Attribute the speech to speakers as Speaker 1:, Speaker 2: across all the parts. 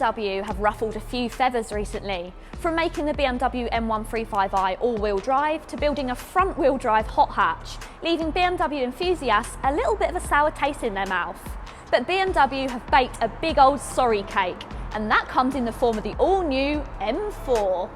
Speaker 1: BMW have ruffled a few feathers recently, from making the BMW M135i all-wheel drive to building a front-wheel drive hot hatch, leaving BMW enthusiasts a little bit of a sour taste in their mouth. But BMW have baked a big old sorry cake, and that comes in the form of the all-new M4.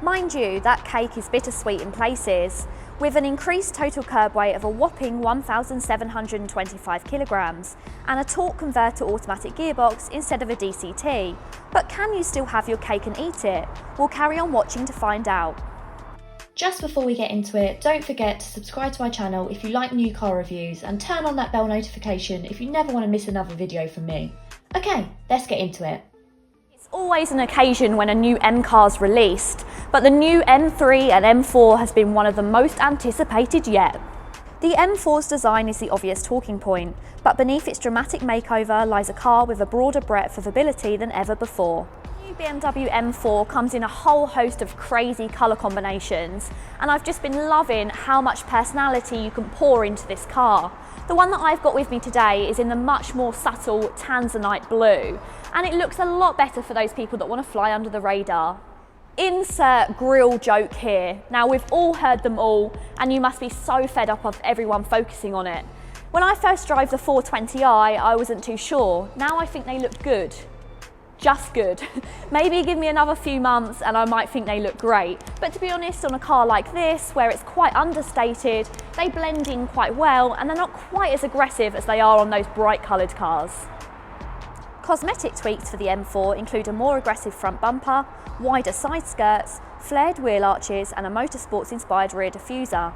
Speaker 1: Mind you, that cake is bittersweet in places, with an increased total curb weight of a whopping 1,725 kilograms and a torque converter automatic gearbox instead of a DCT. But can you still have your cake and eat it? We'll carry on watching to find out.
Speaker 2: Just before we get into it, don't forget to subscribe to my channel if you like new car reviews and turn on that bell notification if you never want to miss another video from me. Okay, let's get into it.
Speaker 1: It's always an occasion when a new M car's released, but the new M3 and M4 has been one of the most anticipated yet. The M4's design is the obvious talking point, but beneath its dramatic makeover lies a car with a broader breadth of ability than ever before. The new BMW M4 comes in a whole host of crazy colour combinations, and I've just been loving how much personality you can pour into this car. The one that I've got with me today is in the much more subtle tanzanite blue, and it looks a lot better for those people that want to fly under the radar. Insert grill joke here. Now, we've all heard them all, and you must be so fed up of everyone focusing on it. When I first drove the 420i, I wasn't too sure. Now I think they look good. Just good. Maybe give me another few months and I might think they look great. But to be honest, on a car like this, where it's quite understated, they blend in quite well and they're not quite as aggressive as they are on those bright coloured cars. Cosmetic tweaks for the M4 include a more aggressive front bumper, wider side skirts, flared wheel arches and a motorsports-inspired rear diffuser.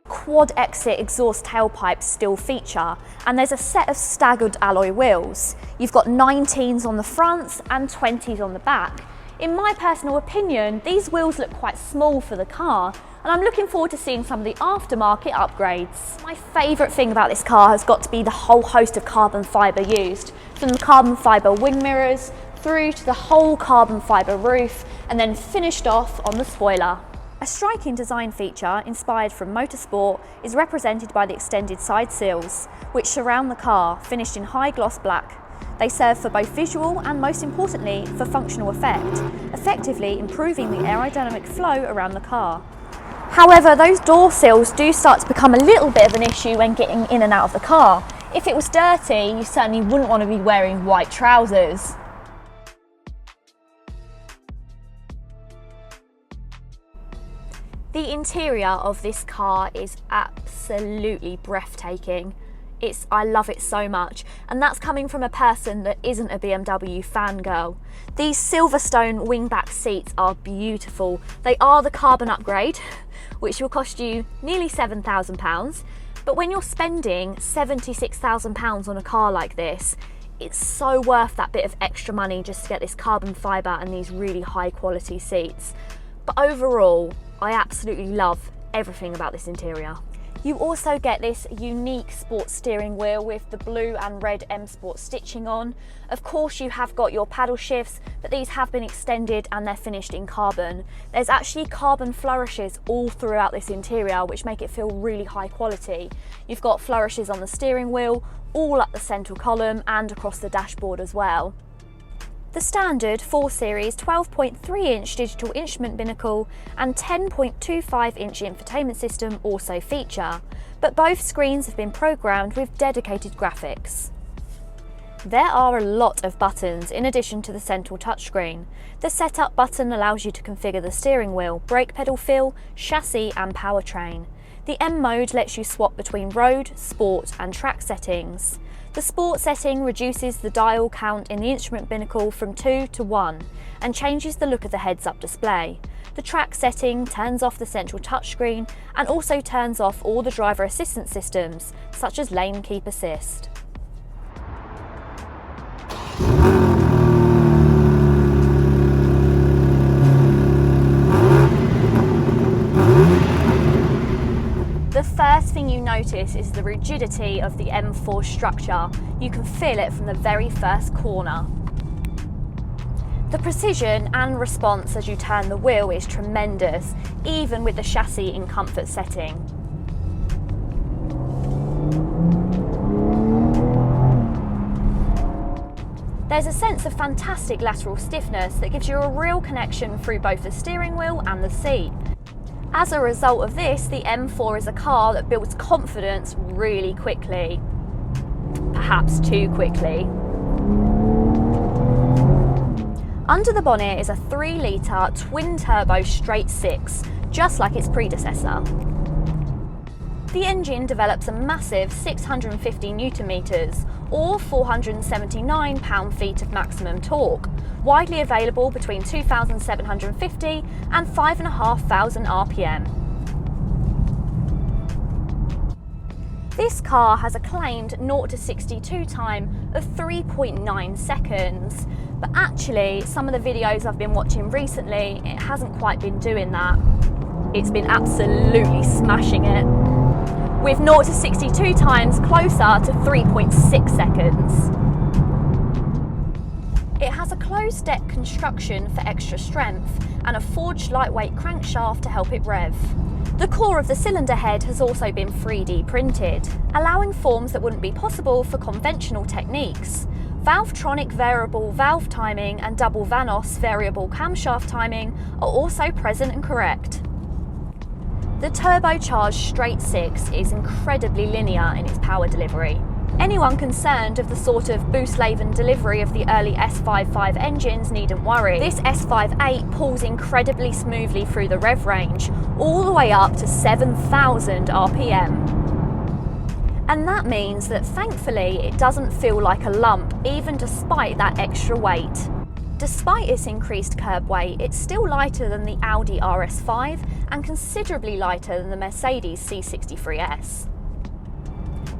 Speaker 1: Quad exit exhaust tailpipes still feature, and there's a set of staggered alloy wheels. You've got 19s on the front and 20s on the back. In my personal opinion, these wheels look quite small for the car, and I'm looking forward to seeing some of the aftermarket upgrades. My favourite thing about this car has got to be the whole host of carbon fibre used, from the carbon fibre wing mirrors through to the whole carbon fibre roof, and then finished off on the spoiler. A striking design feature inspired from motorsport is represented by the extended side sills, which surround the car, finished in high gloss black. They serve for both visual and, most importantly, for functional effect, effectively improving the aerodynamic flow around the car. However, those door sills do start to become a little bit of an issue when getting in and out of the car. If it was dirty, you certainly wouldn't want to be wearing white trousers. The interior of this car is absolutely breathtaking. I love it so much, and that's coming from a person that isn't a BMW fangirl. These Silverstone wingback seats are beautiful. They are the carbon upgrade, which will cost you nearly £7,000, but when you're spending £76,000 on a car like this, it's so worth that bit of extra money just to get this carbon fibre and these really high quality seats. But overall, I absolutely love everything about this interior. You also get this unique sports steering wheel with the blue and red M Sport stitching on. Of course, you have got your paddle shifts, but these have been extended and they're finished in carbon. There's actually carbon flourishes all throughout this interior, which make it feel really high quality. You've got flourishes on the steering wheel, all up the central column and across the dashboard as well. The standard 4 Series 12.3-inch digital instrument binnacle and 10.25-inch infotainment system also feature, but both screens have been programmed with dedicated graphics. There are a lot of buttons in addition to the central touchscreen. The setup button allows you to configure the steering wheel, brake pedal feel, chassis and powertrain. The M mode lets you swap between road, sport and track settings. The sport setting reduces the dial count in the instrument binnacle from 2 to 1 and changes the look of the heads-up display. The track setting turns off the central touchscreen and also turns off all the driver assistance systems, such as lane keep assist. The first thing you notice is the rigidity of the M4 structure. You can feel it from the very first corner. The precision and response as you turn the wheel is tremendous, even with the chassis in comfort setting. There's a sense of fantastic lateral stiffness that gives you a real connection through both the steering wheel and the seat. As a result of this, the M4 is a car that builds confidence really quickly. Perhaps too quickly. Under the bonnet is a 3-litre twin-turbo straight six, just like its predecessor. The engine develops a massive 650 Nm or 479 pound-feet of maximum torque, widely available between 2,750 and 5,500 RPM. This car has a claimed 0 to 62 time of 3.9 seconds, but actually some of the videos I've been watching recently, it hasn't quite been doing that. It's been absolutely smashing it, with 0 to 62 times closer to 3.6 seconds. It has a closed deck construction for extra strength and a forged lightweight crankshaft to help it rev. The core of the cylinder head has also been 3D printed, allowing forms that wouldn't be possible for conventional techniques. Valvetronic variable valve timing and double Vanos variable camshaft timing are also present and correct. The turbocharged straight six is incredibly linear in its power delivery. Anyone concerned of the sort of boost-laden delivery of the early S55 engines needn't worry. This S58 pulls incredibly smoothly through the rev range, all the way up to 7,000 RPM. And that means that thankfully it doesn't feel like a lump, even despite that extra weight. Despite its increased curb weight, it's still lighter than the Audi RS5 and considerably lighter than the Mercedes C63S.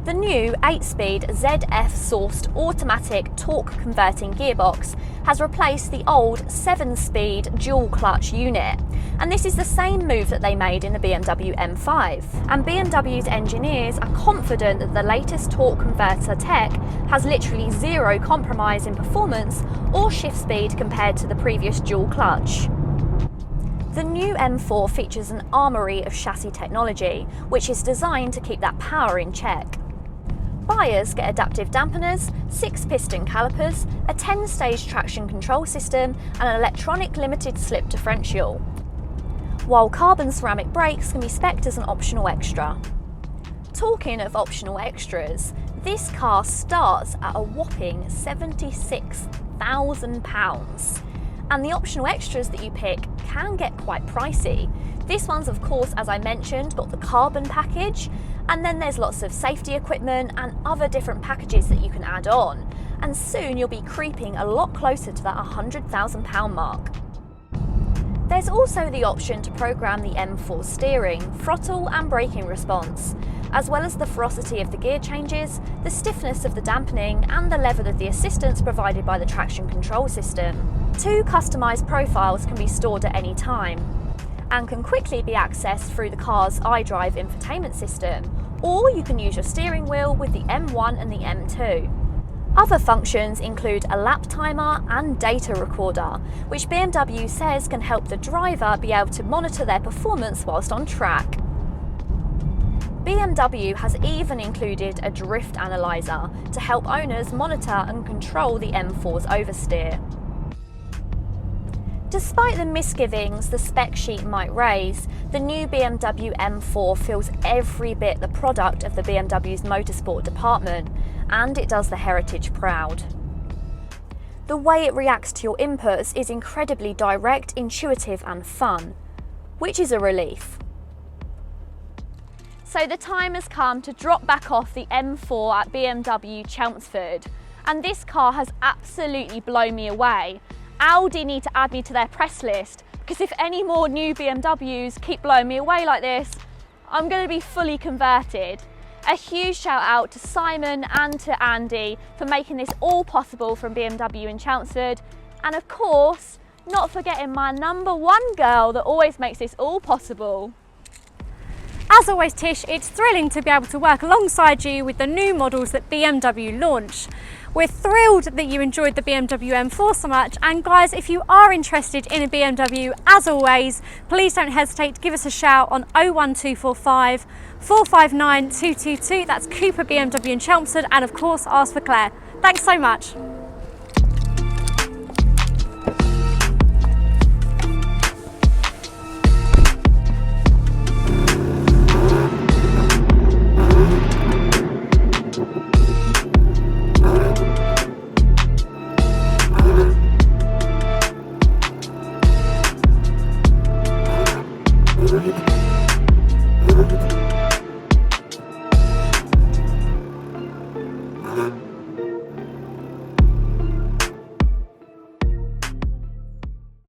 Speaker 1: The new 8-speed ZF-sourced automatic torque-converting gearbox has replaced the old 7-speed dual-clutch unit, and this is the same move that they made in the BMW M5. And BMW's engineers are confident that the latest torque converter tech has literally zero compromise in performance or shift speed compared to the previous dual-clutch. The new M4 features an armoury of chassis technology, which is designed to keep that power in check. Buyers get adaptive dampeners, 6-piston calipers, a 10-stage traction control system and an electronic limited slip differential, while carbon ceramic brakes can be spec'd as an optional extra. Talking of optional extras, this car starts at a whopping £76,000, and the optional extras that you pick can get quite pricey. This one's, of course, as I mentioned, got the carbon package, and then there's lots of safety equipment and other different packages that you can add on, and soon you'll be creeping a lot closer to that £100,000 mark. There's also the option to program the M4 steering, throttle and braking response, as well as the ferocity of the gear changes, the stiffness of the dampening and the level of the assistance provided by the traction control system. 2 customised profiles can be stored at any time and can quickly be accessed through the car's iDrive infotainment system, or you can use your steering wheel with the M1 and the M2. Other functions include a lap timer and data recorder, which BMW says can help the driver be able to monitor their performance whilst on track. BMW has even included a drift analyzer to help owners monitor and control the M4's oversteer. Despite the misgivings the spec sheet might raise, the new BMW M4 feels every bit the product of the BMW's motorsport department, and it does the heritage proud. The way it reacts to your inputs is incredibly direct, intuitive and fun, which is a relief. So the time has come to drop back off the M4 at BMW Chelmsford, and this car has absolutely blown me away. Audi need to add me to their press list, because if any more new BMWs keep blowing me away like this, I'm going to be fully converted. A huge shout out to Simon and to Andy for making this all possible from BMW in Chelmsford, and of course, not forgetting my #1 girl that always makes this all possible.
Speaker 3: As always, Tish, it's thrilling to be able to work alongside you with the new models that BMW launch. We're thrilled that you enjoyed the BMW M4 so much, and guys, if you are interested in a BMW, as always, please don't hesitate to give us a shout on 01245 459 222. That's Cooper BMW in Chelmsford, and of course ask for Claire. Thanks so much.